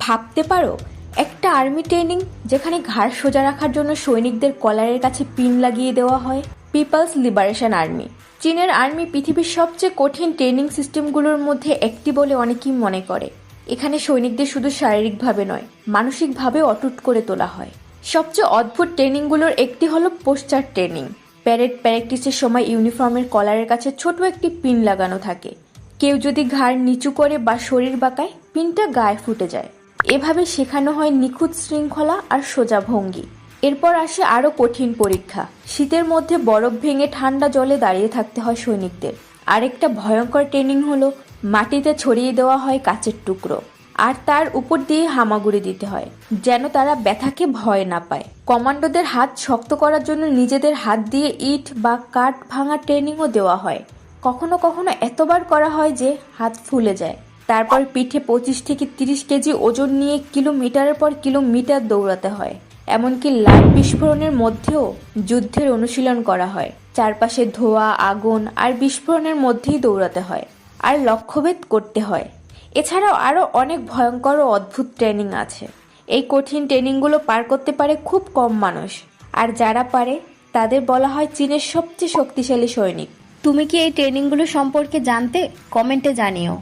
ভাবতে পারো, একটা আর্মি ট্রেনিং যেখানে ঘাড় সোজা রাখার জন্য সৈনিকদের কলারের কাছে পিন লাগিয়ে দেওয়া হয়। People's Liberation Army. চীনের আর্মি পৃথিবীর সবচেয়ে কঠিন ট্রেনিং সিস্টেমগুলোর মধ্যে একটি বলে অনেকেই মনে করে। এখানে সৈনিকদের শুধু শারীরিকভাবে নয়, মানসিকভাবে অটুট করে তোলা হয়। সবচেয়ে অদ্ভুত ট্রেনিংগুলোর একটি হলো পোস্টার ট্রেনিং। প্যারেড প্র্যাকটিসের সময় ইউনিফর্মের কলারের কাছে ছোট একটি পিন লাগানো থাকে। কেউ যদি ঘাড় নিচু করে বা শরীর বাঁকায়, পিনটা গায়ে ফুটে যায়। এভাবে শেখানো হয় নিখুঁত শৃঙ্খলা আর সোজা ভঙ্গি। এরপর আসে আরও কঠিন পরীক্ষা। শীতের মধ্যে বরফ ভেঙে ঠান্ডা জলে দাঁড়িয়ে থাকতে হয় সৈনিকদের। আরেকটা ভয়ঙ্কর ট্রেনিং হলো মাটিতে ছড়িয়ে দেওয়া হয় কাচের টুকরো, আর তার উপর দিয়ে হামাগুড়ি দিতে হয় যেন তারা ব্যথাকে ভয় না পায়। কমান্ডোদের হাত শক্ত করার জন্য নিজেদের হাত দিয়ে ইট বা কাঠ ভাঙা ট্রেনিংও দেওয়া হয়। কখনো কখনো এতবার করা হয় যে হাত ফুলে যায়। তারপর পিঠে 25 থেকে 30 কেজি ওজন নিয়ে কিলোমিটারের পর কিলোমিটার দৌড়াতে হয়। এমনকি লাইভ বিস্ফোরণের মধ্যেও যুদ্ধের অনুশীলন করা হয়। চারপাশে ধোঁয়া, আগুন আর বিস্ফোরণের মধ্যেই দৌড়াতে হয়, আর লক্ষ্যভেদ করতে হয়। এছাড়াও আরও অনেক ভয়ঙ্কর ও অদ্ভুত ট্রেনিং আছে। এই কঠিন ট্রেনিংগুলো পার করতে পারে খুব কম মানুষ, আর যারা পারে তাদের বলা হয় চীনের সবচেয়ে শক্তিশালী সৈনিক। তুমি কি এই ট্রেনিংগুলো সম্পর্কে জানতে? কমেন্টে জানিও।